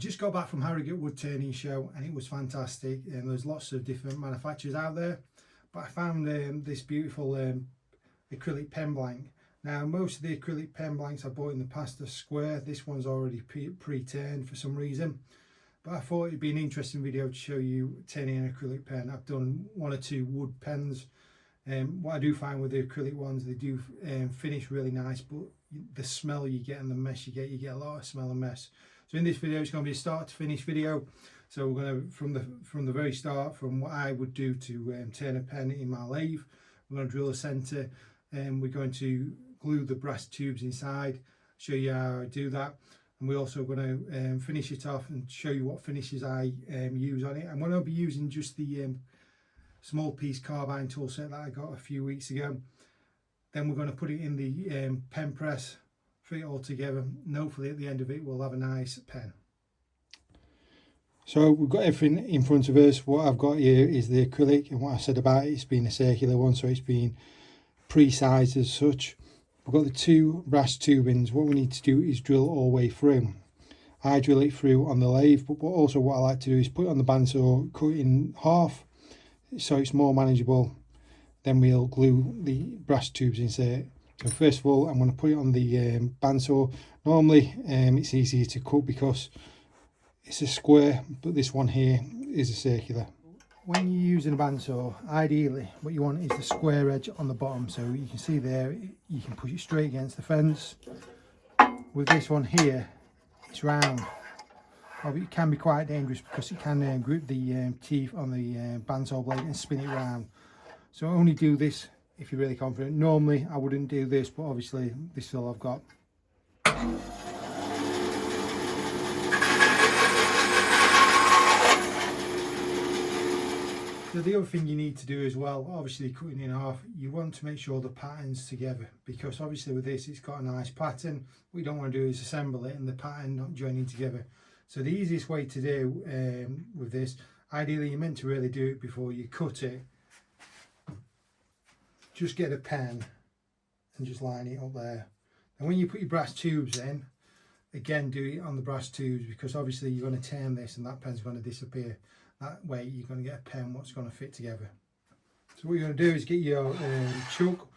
just got back from Harrogate Woodturning Show and it was fantastic, and there's lots of different manufacturers out there, but I found this beautiful acrylic pen blank. Now most of the acrylic pen blanks I bought in the past are square. This one's already pre-turned for some reason, but I thought it'd be an interesting video to show you turning an acrylic pen. I've done 1 or 2 wood pens. What I do find with the acrylic ones, they do finish really nice, but the smell you get and the mess you get a lot of smell and mess. So in this video it's going to be a start to finish video. So we're going to, from the very start, from what I would do to turn a pen in my lathe, we're going to drill a centre, and we're going to glue the brass tubes inside, show you how I do that, and we're also going to finish it off and show you what finishes I use on it. I'm going to be using just the small piece carbine tool set that I got a few weeks ago. Then we're going to put it in the pen press, fit it all together, and hopefully at the end of it we'll have a nice pen. So we've got everything in front of us. What I've got here is the acrylic, and what I said about it's been a circular one, so it's been pre-sized as such. We've got the 2 brass tubings. What we need to do is drill all the way through. I drill it through on the lathe, but also what I like to do is put it on the bandsaw, cut it in half so it's more manageable. Then we'll glue the brass tubes inside. So first of all I'm going to put it on the bandsaw. Normally it's easier to cut because it's a square, but this one here is a circular. When you're using a bandsaw, ideally what you want is the square edge on the bottom, so you can see there you can push it straight against the fence. With this one here, it's round. It can be quite dangerous because it can grip the teeth on the bandsaw blade and spin it round. So only do this if you're really confident. Normally I wouldn't do this, but obviously this is all I've got. So the other thing you need to do as well, obviously cutting in half, you want to make sure the pattern's together, because obviously with this it's got a nice pattern. What you don't want to do is assemble it and the pattern not joining together. So the easiest way to do with this, ideally you're meant to really do it before you cut it. Just get a pen and just line it up there. And when you put your brass tubes in, again do it on the brass tubes, because obviously you're going to turn this and that pen's going to disappear. That way you're going to get a pen what's going to fit together. So what you're going to do is get your chuck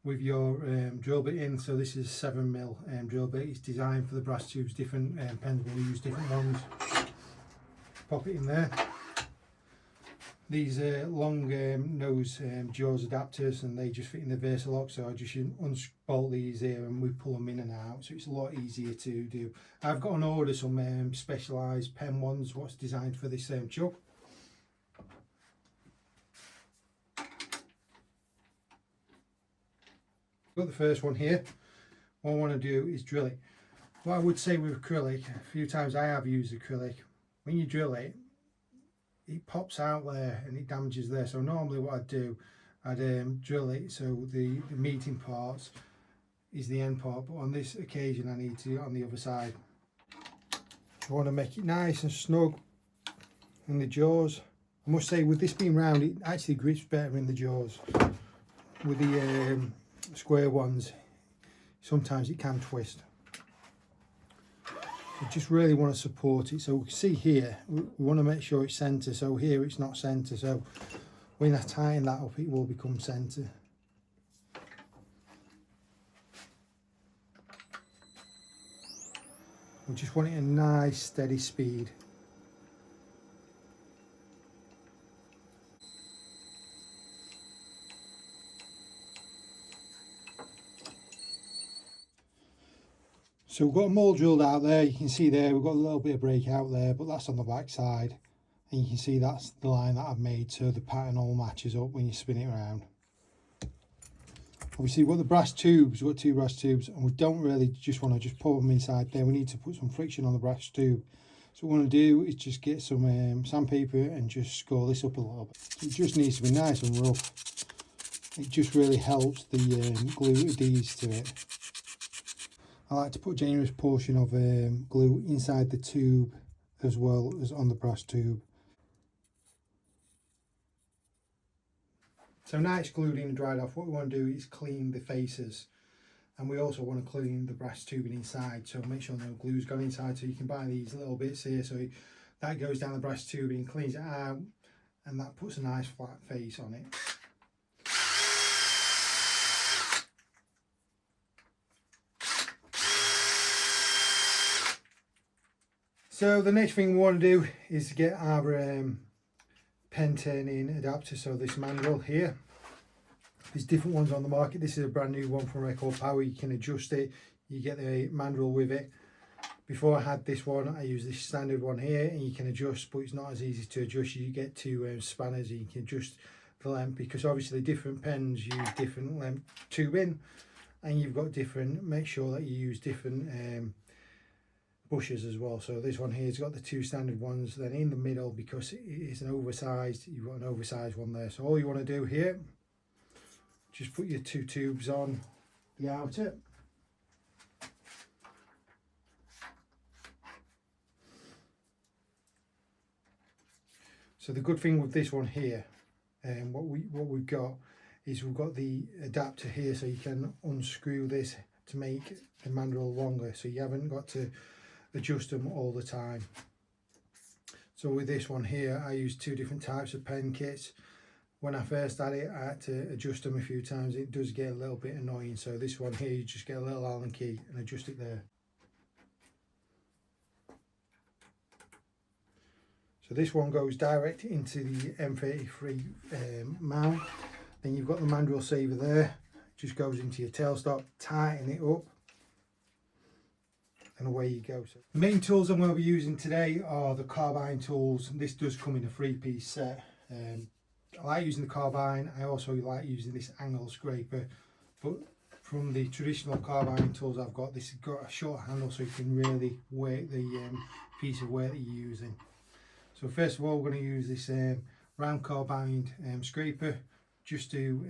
with your drill bit in. So this is a 7mm drill bit. It's designed for the brass tubes. Different pens will use different ones. Pop it in there. These long nose jaws adapters, and they just fit in the Versalock, so I just unbolt these here and we pull them in and out, so it's a lot easier to do. I've got on order some specialised pen ones what's designed for this chuck. Got the first one here. What I want to do is drill it. What I would say with acrylic, a few times I have used acrylic, when you drill it, it pops out there and it damages there. So normally what I'd do, I'd drill it so the meeting parts is the end part, but on this occasion I need to do it on the other side. I want to make it nice and snug in the jaws. I must say with this being round, it actually grips better in the jaws. With the square ones, sometimes it can twist. You just really want to support it. So we can see here, we want to make sure it's centre. So here it's not centre. So when I tighten that up, it will become centre. We just want it a nice steady speed. So we've got a mould drilled out there. You can see there we've got a little bit of break out there, but that's on the back side, and you can see that's the line that I've made, so the pattern all matches up when you spin it around. Obviously we've got the brass tubes, we've got 2 brass tubes, and we don't really just want to just put them inside there. We need to put some friction on the brass tube. So what we want to do is just get some sandpaper and just score this up a little bit. So it just needs to be nice and rough. It just really helps the glue adheres to it. I like to put a generous portion of glue inside the tube as well as on the brass tube. So now it's glued in and dried off, what we want to do is clean the faces. And we also want to clean the brass tubing inside, so make sure no glue's gone inside. So you can buy these little bits here, so that goes down the brass tubing, cleans it out, and that puts a nice flat face on it. So the next thing we want to do is to get our pen turning adapter. So this Mandrel here, there's different ones on the market. This is a brand new one from Record Power. You can adjust it, you get the Mandrel with it. Before I had this one, I used this standard one here, and you can adjust, but it's not as easy to adjust. You get two spanners, and you can adjust the length, because obviously different pens use different length tubing, and you've got different, make sure that you use different bushes as well. So this one here has got the two standard ones, then in the middle, because it is an oversized, you've got an oversized one there. So all you want to do here, just put your two tubes on the outer. So the good thing with this one here, what we've got is we've got the adapter here, so you can unscrew this to make the Mandrel longer, so you haven't got to adjust them all the time. So with this one here, I use two different types of pen kits. When I first had it, I had to adjust them a few times. It does get a little bit annoying. So this one here, you just get a little Allen key and adjust it there. So this one goes direct into the M33 mount. Then you've got the Mandrel saver there. Just goes into your tailstop, tighten it up, and away you go. So the main tools I'm going to be using today are the carbine tools. This does come in a 3-piece set. I like using the carbine. I also like using this angle scraper, but from the traditional carbine tools I've got, this has got a short handle, so you can really weight the piece of work that you're using. So first of all, we're going to use this round carbine scraper just to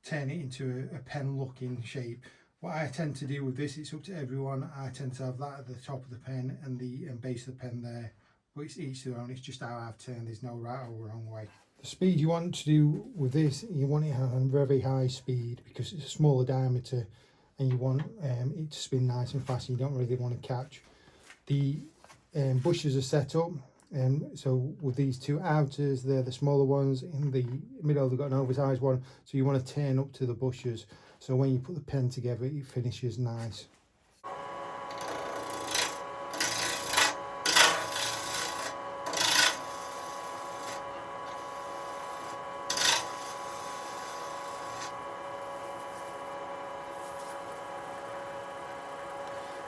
turn it into a pen looking shape. What I tend to do with this, it's up to everyone. I tend to have that at the top of the pen and the base of the pen there, but it's each their own. It's just how I've turned. There's no right or wrong way. The speed you want to do with this, you want it on very high speed because it's a smaller diameter, and you want it to spin nice and fast. You don't really want to catch. The bushes are set up, so with these two outers, they're the smaller ones. In the middle, they've got an oversized one, so you want to turn up to the bushes, so when you put the pen together, it finishes nice.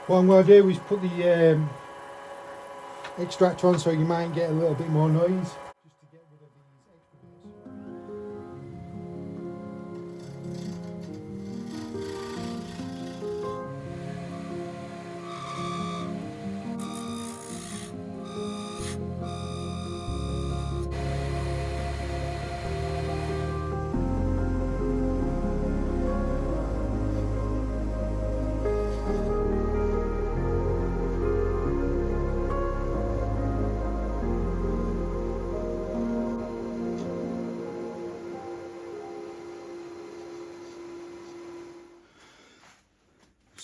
What I'm going to do is put the extractor on, so you might get a little bit more noise, just to get rid of these extra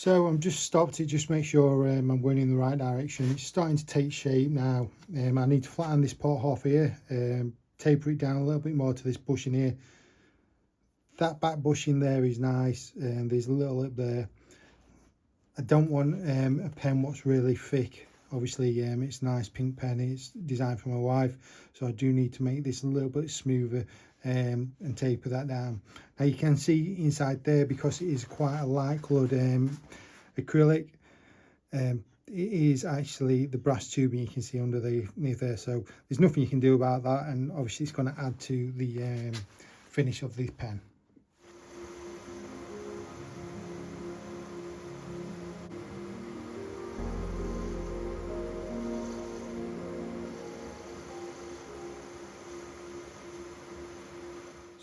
So I'm just stopped it, just make sure I'm going in the right direction. It's starting to take shape now. I need to flatten this part off here, taper it down a little bit more to this bushing here. That back bushing there is nice, and there's a little lip there. I don't want a pen what's really thick. Obviously it's a nice pink pen, it's designed for my wife, so I do need to make this a little bit smoother and taper that down. Now you can see inside there, because it is quite a light coloured acrylic, it is actually the brass tubing you can see underneath there, so there's nothing you can do about that, and obviously it's going to add to the finish of this pen.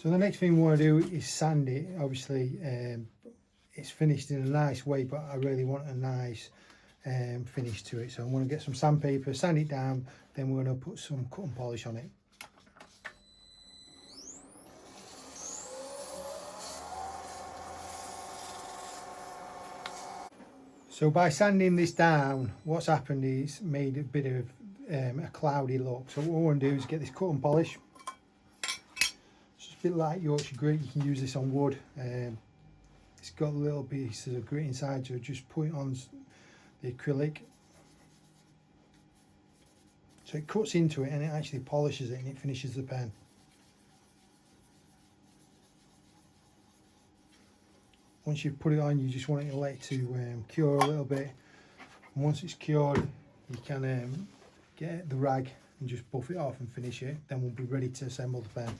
So the next thing we want to do is sand it. Obviously it's finished in a nice way, but I really want a nice finish to it. So I'm going to get some sandpaper, sand it down, then we're going to put some cut and polish on it. So by sanding this down, what's happened is made a bit of a cloudy look. So what I want to do is get this cut and polish. It's just a bit like Yorkshire grit. You can use this on wood. It's got little pieces of grit inside, so just put it on the acrylic. So it cuts into it and it actually polishes it and it finishes the pen. Once you've put it on, you just want it to let it to cure a little bit. And once it's cured, you can get the rag and just buff it off and finish it. Then we'll be ready to assemble the pen.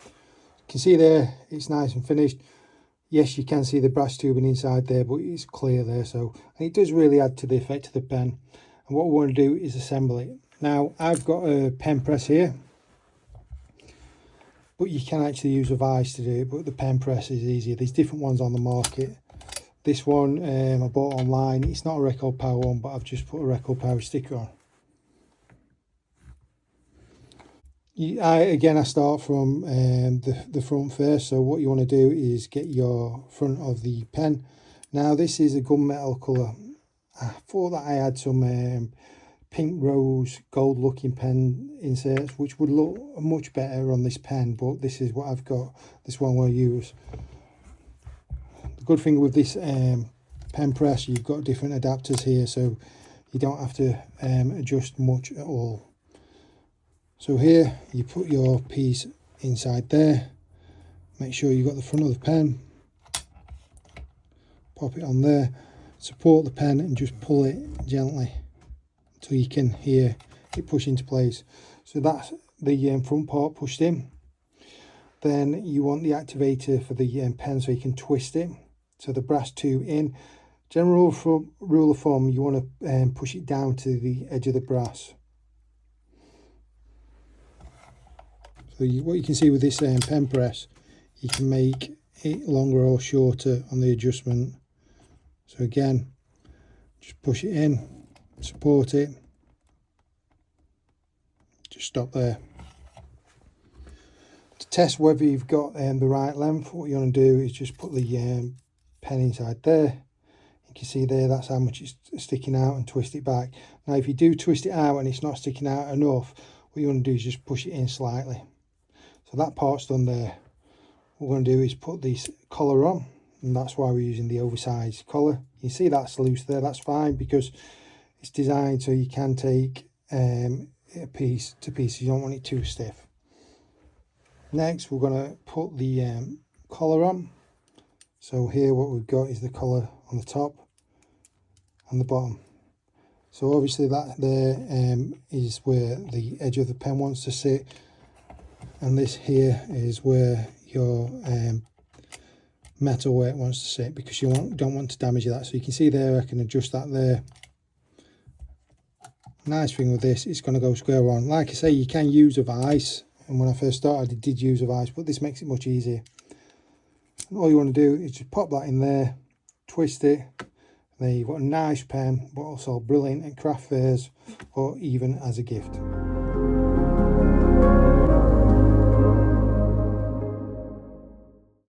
You can see there, it's nice and finished. Yes, you can see the brass tubing inside there, but it's clear there. So, and it does really add to the effect of the pen. And what we want to do is assemble it. Now, I've got a pen press here, but you can actually use a vise to do it, but the pen press is easier. There's different ones on the market. This one I bought online. It's not a record power one, but I've just put a record power sticker on. I start from the front first. So what you want to do is get your front of the pen. Now this is a gunmetal colour. I thought that I had some pink rose gold looking pen inserts which would look much better on this pen, but this is what I've got. This one will use. The good thing with this pen press, you've got different adapters here, so you don't have to adjust much at all. So here you put your piece inside there, make sure you've got the front of the pen, pop it on there, support the pen and just pull it gently until you can hear it push into place. So that's the front part pushed in. Then you want the activator for the pen so you can twist it. So the brass tube in. General rule of thumb, you want to push it down to the edge of the brass. So what you can see with this pen press, you can make it longer or shorter on the adjustment. So again, just push it in, support it, just stop there. To test whether you've got the right length, what you want to do is just put the pen inside there. You can see there, that's how much it's sticking out, and twist it back. Now if you do twist it out and it's not sticking out enough, what you want to do is just push it in slightly. So that part's done there. What we're going to do is put this collar on, and that's why we're using the oversized collar. You see that's loose there, that's fine because it's designed so you can take a piece to pieces. You don't want it too stiff. Next we're going to put the collar on. So here what we've got is the collar on the top and the bottom. So obviously that there is where the edge of the pen wants to sit, and this here is where your metal where it wants to sit, because you don't want to damage that. So you can see there, I can adjust that there. Nice thing with this, it's going to go square on. Like I say, you can use a vise, and when I first started I did use a vise, but this makes it much easier. And all you want to do is just pop that in there, twist it, and then you've got a nice pen, but also brilliant at craft fairs or even as a gift.